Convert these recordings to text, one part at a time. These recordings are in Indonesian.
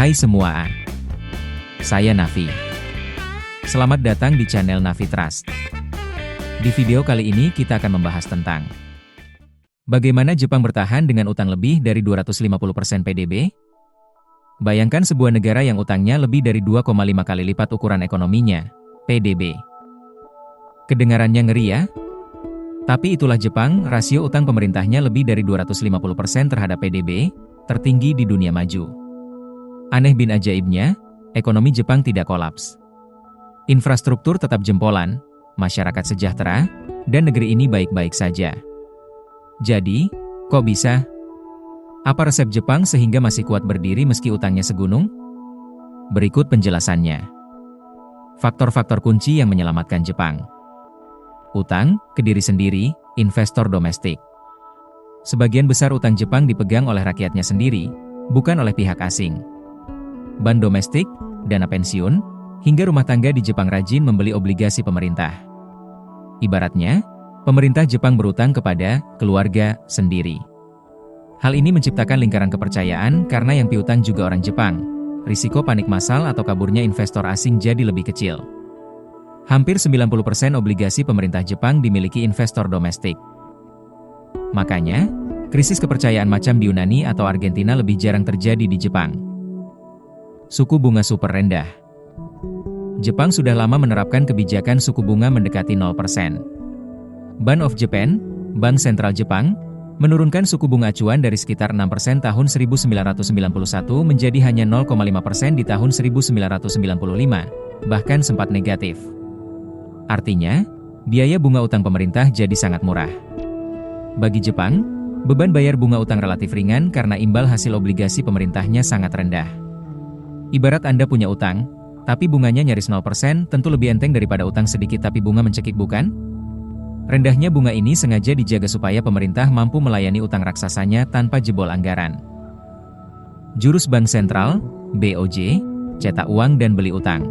Hai semua, saya Nafi. Selamat datang di channel Nafi Trust. Di video kali ini kita akan membahas tentang bagaimana Jepang bertahan dengan utang lebih dari 250% PDB? Bayangkan sebuah negara yang utangnya lebih dari 2,5 kali lipat ukuran ekonominya, PDB. Kedengarannya ngeri ya? Tapi itulah Jepang, rasio utang pemerintahnya lebih dari 250% terhadap PDB, tertinggi di dunia maju. Aneh bin ajaibnya, ekonomi Jepang tidak kolaps. Infrastruktur tetap jempolan, masyarakat sejahtera, dan negeri ini baik-baik saja. Jadi, kok bisa? Apa resep Jepang sehingga masih kuat berdiri meski utangnya segunung? Berikut penjelasannya. Faktor-faktor kunci yang menyelamatkan Jepang. Utang, ke diri sendiri, investor domestik. Sebagian besar utang Jepang dipegang oleh rakyatnya sendiri, bukan oleh pihak asing. Ban domestik, dana pensiun, hingga rumah tangga di Jepang rajin membeli obligasi pemerintah. Ibaratnya, pemerintah Jepang berutang kepada keluarga sendiri. Hal ini menciptakan lingkaran kepercayaan karena yang piutang juga orang Jepang. Risiko panik massal atau kaburnya investor asing jadi lebih kecil. Hampir 90% obligasi pemerintah Jepang dimiliki investor domestik. Makanya, krisis kepercayaan macam di Yunani atau Argentina lebih jarang terjadi di Jepang. Suku bunga super rendah. Jepang sudah lama menerapkan kebijakan suku bunga mendekati 0%. Bank of Japan, Bank Sentral Jepang, menurunkan suku bunga acuan dari sekitar 6% tahun 1991 menjadi hanya 0,5% di tahun 1995, bahkan sempat negatif. Artinya, biaya bunga utang pemerintah jadi sangat murah. Bagi Jepang, beban bayar bunga utang relatif ringan karena imbal hasil obligasi pemerintahnya sangat rendah. Ibarat Anda punya utang, tapi bunganya nyaris 0%, tentu lebih enteng daripada utang sedikit tapi bunga mencekik, bukan? Rendahnya bunga ini sengaja dijaga supaya pemerintah mampu melayani utang raksasanya tanpa jebol anggaran. Jurus Bank Sentral, BOJ, cetak uang dan beli utang.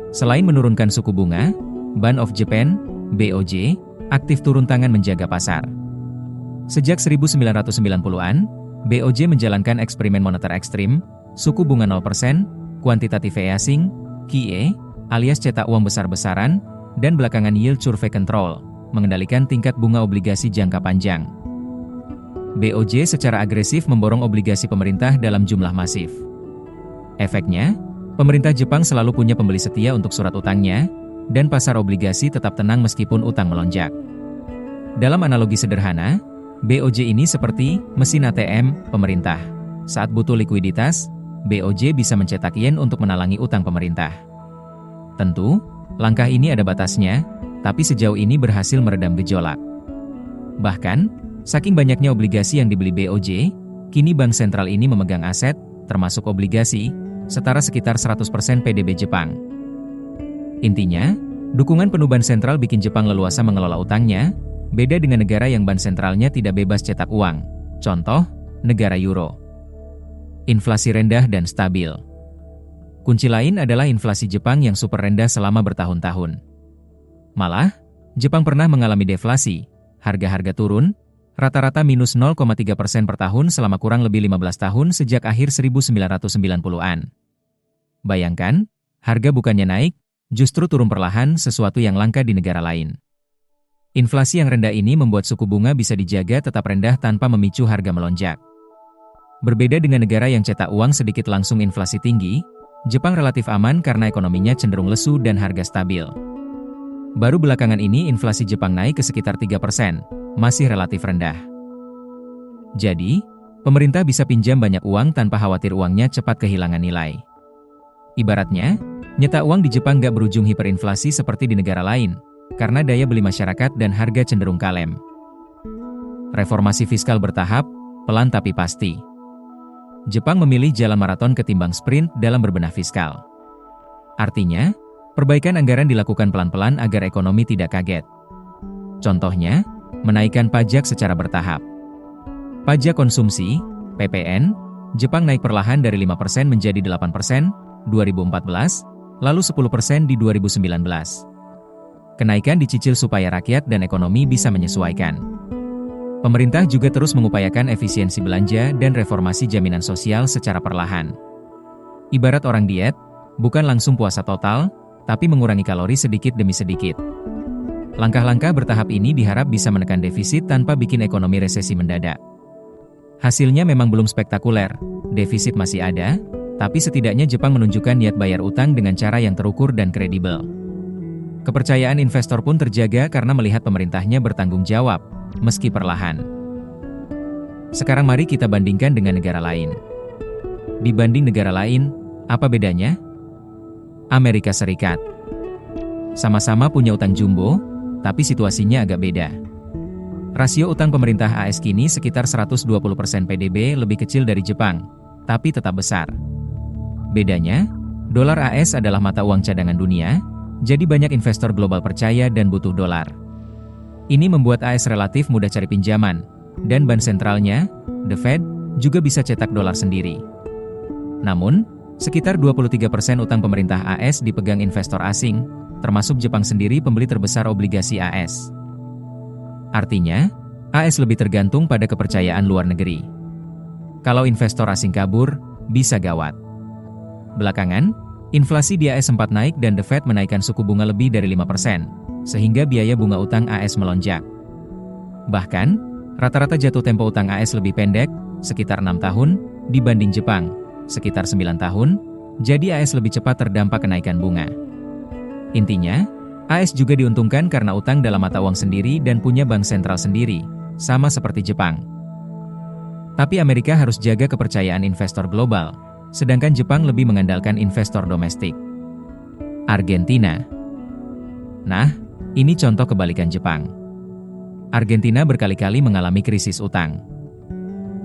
Selain menurunkan suku bunga, Bank of Japan, BOJ, aktif turun tangan menjaga pasar. Sejak 1990-an, BOJ menjalankan eksperimen moneter ekstrim, suku bunga 0%, kuantitative easing, QE, alias cetak uang besar-besaran, dan belakangan yield curve control, mengendalikan tingkat bunga obligasi jangka panjang. BOJ secara agresif memborong obligasi pemerintah dalam jumlah masif. Efeknya, pemerintah Jepang selalu punya pembeli setia untuk surat utangnya, dan pasar obligasi tetap tenang meskipun utang melonjak. Dalam analogi sederhana, BOJ ini seperti mesin ATM pemerintah. Saat butuh likuiditas, BOJ bisa mencetak yen untuk menalangi utang pemerintah. Tentu, langkah ini ada batasnya, tapi sejauh ini berhasil meredam gejolak. Bahkan, saking banyaknya obligasi yang dibeli BOJ, kini bank sentral ini memegang aset, termasuk obligasi, setara sekitar 100% PDB Jepang. Intinya, dukungan penuh bank sentral bikin Jepang leluasa mengelola utangnya, beda dengan negara yang bank sentralnya tidak bebas cetak uang. Contoh, negara Euro. Inflasi rendah dan stabil. Kunci lain adalah inflasi Jepang yang super rendah selama bertahun-tahun. Malah, Jepang pernah mengalami deflasi, harga-harga turun, rata-rata minus 0,3% per tahun selama kurang lebih 15 tahun sejak akhir 1990-an. Bayangkan, harga bukannya naik, justru turun perlahan, sesuatu yang langka di negara lain. Inflasi yang rendah ini membuat suku bunga bisa dijaga tetap rendah tanpa memicu harga melonjak. Berbeda dengan negara yang cetak uang sedikit langsung inflasi tinggi, Jepang relatif aman karena ekonominya cenderung lesu dan harga stabil. Baru belakangan ini inflasi Jepang naik ke sekitar 3%, masih relatif rendah. Jadi, pemerintah bisa pinjam banyak uang tanpa khawatir uangnya cepat kehilangan nilai. Ibaratnya, nyetak uang di Jepang gak berujung hiperinflasi seperti di negara lain, karena daya beli masyarakat dan harga cenderung kalem. Reformasi fiskal bertahap, pelan tapi pasti. Jepang memilih jalan maraton ketimbang sprint dalam berbenah fiskal. Artinya, perbaikan anggaran dilakukan pelan-pelan agar ekonomi tidak kaget. Contohnya, menaikkan pajak secara bertahap. Pajak konsumsi, PPN, Jepang naik perlahan dari 5% menjadi 8%, 2014, lalu 10% di 2019. Kenaikan dicicil supaya rakyat dan ekonomi bisa menyesuaikan. Pemerintah juga terus mengupayakan efisiensi belanja dan reformasi jaminan sosial secara perlahan. Ibarat orang diet, bukan langsung puasa total, tapi mengurangi kalori sedikit demi sedikit. Langkah-langkah bertahap ini diharap bisa menekan defisit tanpa bikin ekonomi resesi mendadak. Hasilnya memang belum spektakuler, defisit masih ada, tapi setidaknya Jepang menunjukkan niat bayar utang dengan cara yang terukur dan kredibel. Kepercayaan investor pun terjaga karena melihat pemerintahnya bertanggung jawab, meski perlahan. Sekarang mari kita bandingkan dengan negara lain. Dibanding negara lain, apa bedanya? Amerika Serikat. Sama-sama punya utang jumbo, tapi situasinya agak beda. Rasio utang pemerintah AS kini sekitar 120% PDB, lebih kecil dari Jepang, tapi tetap besar. Bedanya, dolar AS adalah mata uang cadangan dunia, jadi banyak investor global percaya dan butuh dolar. Ini membuat AS relatif mudah cari pinjaman, dan bank sentralnya, The Fed, juga bisa cetak dolar sendiri. Namun, sekitar 23% utang pemerintah AS dipegang investor asing, termasuk Jepang sendiri pembeli terbesar obligasi AS. Artinya, AS lebih tergantung pada kepercayaan luar negeri. Kalau investor asing kabur, bisa gawat. Belakangan, inflasi di AS sempat naik dan The Fed menaikkan suku bunga lebih dari 5%, sehingga biaya bunga utang AS melonjak. Bahkan, rata-rata jatuh tempo utang AS lebih pendek, sekitar 6 tahun, dibanding Jepang, sekitar 9 tahun, jadi AS lebih cepat terdampak kenaikan bunga. Intinya, AS juga diuntungkan karena utang dalam mata uang sendiri dan punya bank sentral sendiri, sama seperti Jepang. Tapi Amerika harus jaga kepercayaan investor global, sedangkan Jepang lebih mengandalkan investor domestik. Argentina. Nah, ini contoh kebalikan Jepang. Argentina berkali-kali mengalami krisis utang.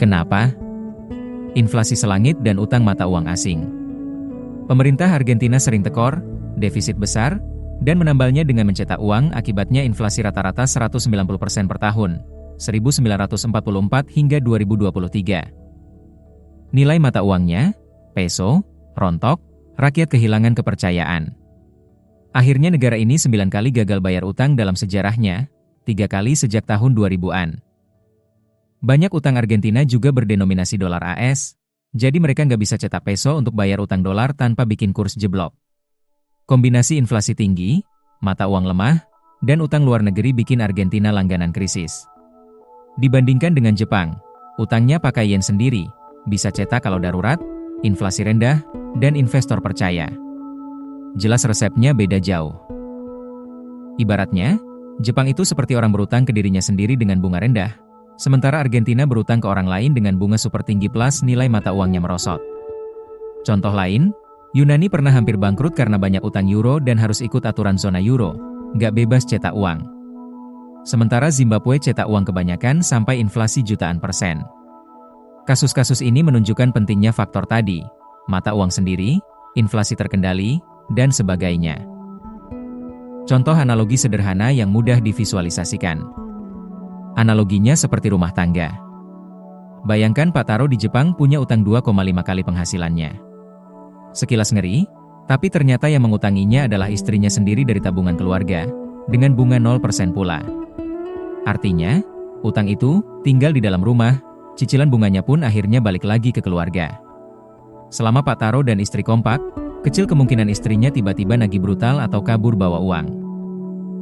Kenapa? Inflasi selangit dan utang mata uang asing. Pemerintah Argentina sering tekor, defisit besar, dan menambalnya dengan mencetak uang. Akibatnya inflasi rata-rata 190% per tahun, 1944 hingga 2023. Nilai mata uangnya, peso, rontok, rakyat kehilangan kepercayaan. Akhirnya negara ini 9 kali gagal bayar utang dalam sejarahnya, 3 kali sejak tahun 2000-an. Banyak utang Argentina juga berdenominasi dolar AS, jadi mereka nggak bisa cetak peso untuk bayar utang dolar tanpa bikin kurs jeblok. Kombinasi inflasi tinggi, mata uang lemah, dan utang luar negeri bikin Argentina langganan krisis. Dibandingkan dengan Jepang, utangnya pakai yen sendiri, bisa cetak kalau darurat, inflasi rendah, dan investor percaya. Jelas resepnya beda jauh. Ibaratnya, Jepang itu seperti orang berutang ke dirinya sendiri dengan bunga rendah, sementara Argentina berutang ke orang lain dengan bunga super tinggi plus nilai mata uangnya merosot. Contoh lain, Yunani pernah hampir bangkrut karena banyak utang euro dan harus ikut aturan zona euro, nggak bebas cetak uang. Sementara Zimbabwe cetak uang kebanyakan sampai inflasi jutaan %. Kasus-kasus ini menunjukkan pentingnya faktor tadi, mata uang sendiri, inflasi terkendali, dan sebagainya. Contoh analogi sederhana yang mudah divisualisasikan. Analoginya seperti rumah tangga. Bayangkan Pak Taro di Jepang punya utang 2,5 kali penghasilannya. Sekilas ngeri, tapi ternyata yang mengutanginya adalah istrinya sendiri dari tabungan keluarga, dengan bunga 0% pula. Artinya, utang itu tinggal di dalam rumah, cicilan bunganya pun akhirnya balik lagi ke keluarga. Selama Pak Taro dan istri kompak, kecil kemungkinan istrinya tiba-tiba nagih brutal atau kabur bawa uang.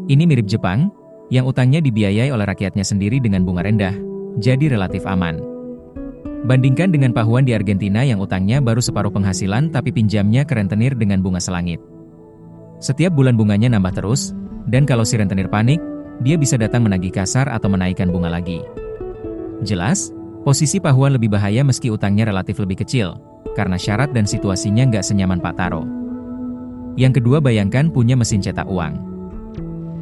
Ini mirip Jepang, yang utangnya dibiayai oleh rakyatnya sendiri dengan bunga rendah, jadi relatif aman. Bandingkan dengan Pak Huan di Argentina yang utangnya baru separuh penghasilan tapi pinjamnya ke rentenir dengan bunga selangit. Setiap bulan bunganya nambah terus, dan kalau si rentenir panik, dia bisa datang menagih kasar atau menaikkan bunga lagi. Jelas, posisi Pak Huan lebih bahaya meski utangnya relatif lebih kecil, karena syarat dan situasinya nggak senyaman Pak Taro. Yang kedua, bayangkan punya mesin cetak uang.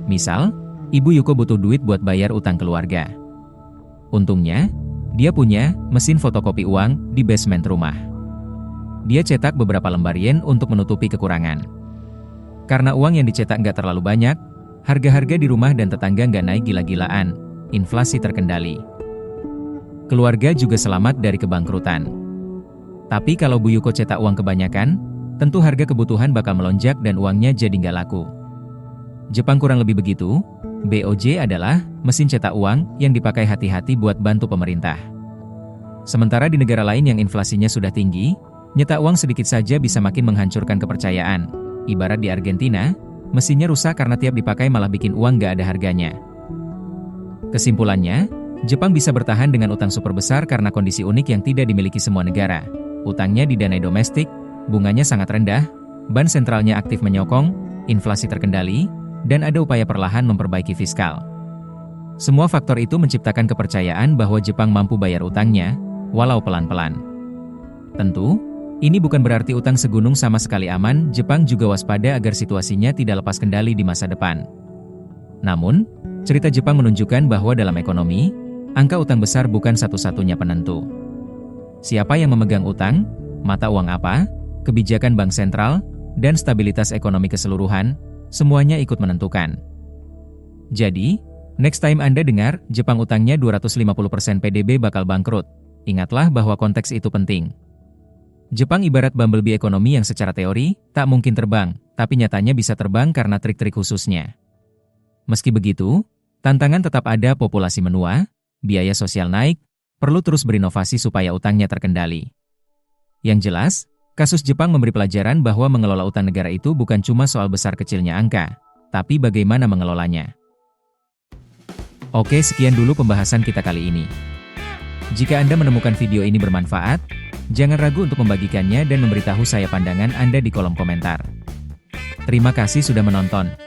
Misal, Ibu Yuko butuh duit buat bayar utang keluarga. Untungnya, dia punya mesin fotokopi uang di basement rumah. Dia cetak beberapa lembar yen untuk menutupi kekurangan. Karena uang yang dicetak nggak terlalu banyak, harga-harga di rumah dan tetangga nggak naik gila-gilaan, inflasi terkendali. Keluarga juga selamat dari kebangkrutan. Tapi kalau Bu Yuko cetak uang kebanyakan, tentu harga kebutuhan bakal melonjak dan uangnya jadi nggak laku. Jepang kurang lebih begitu, BOJ adalah mesin cetak uang yang dipakai hati-hati buat bantu pemerintah. Sementara di negara lain yang inflasinya sudah tinggi, nyetak uang sedikit saja bisa makin menghancurkan kepercayaan. Ibarat di Argentina, mesinnya rusak karena tiap dipakai malah bikin uang nggak ada harganya. Kesimpulannya, Jepang bisa bertahan dengan utang super besar karena kondisi unik yang tidak dimiliki semua negara. Utangnya didanai domestik, bunganya sangat rendah, bank sentralnya aktif menyokong, inflasi terkendali, dan ada upaya perlahan memperbaiki fiskal. Semua faktor itu menciptakan kepercayaan bahwa Jepang mampu bayar utangnya, walau pelan-pelan. Tentu, ini bukan berarti utang segunung sama sekali aman. Jepang juga waspada agar situasinya tidak lepas kendali di masa depan. Namun, cerita Jepang menunjukkan bahwa dalam ekonomi, angka utang besar bukan satu-satunya penentu. Siapa yang memegang utang, mata uang apa, kebijakan bank sentral, dan stabilitas ekonomi keseluruhan, semuanya ikut menentukan. Jadi, next time Anda dengar Jepang utangnya 250% PDB bakal bangkrut, ingatlah bahwa konteks itu penting. Jepang ibarat bumblebee ekonomi yang secara teori tak mungkin terbang, tapi nyatanya bisa terbang karena trik-trik khususnya. Meski begitu, tantangan tetap ada. Populasi menua, biaya sosial naik, perlu terus berinovasi supaya utangnya terkendali. Yang jelas, kasus Jepang memberi pelajaran bahwa mengelola utang negara itu bukan cuma soal besar kecilnya angka, tapi bagaimana mengelolanya. Oke, sekian dulu pembahasan kita kali ini. Jika Anda menemukan video ini bermanfaat, jangan ragu untuk membagikannya dan memberitahu saya pandangan Anda di kolom komentar. Terima kasih sudah menonton.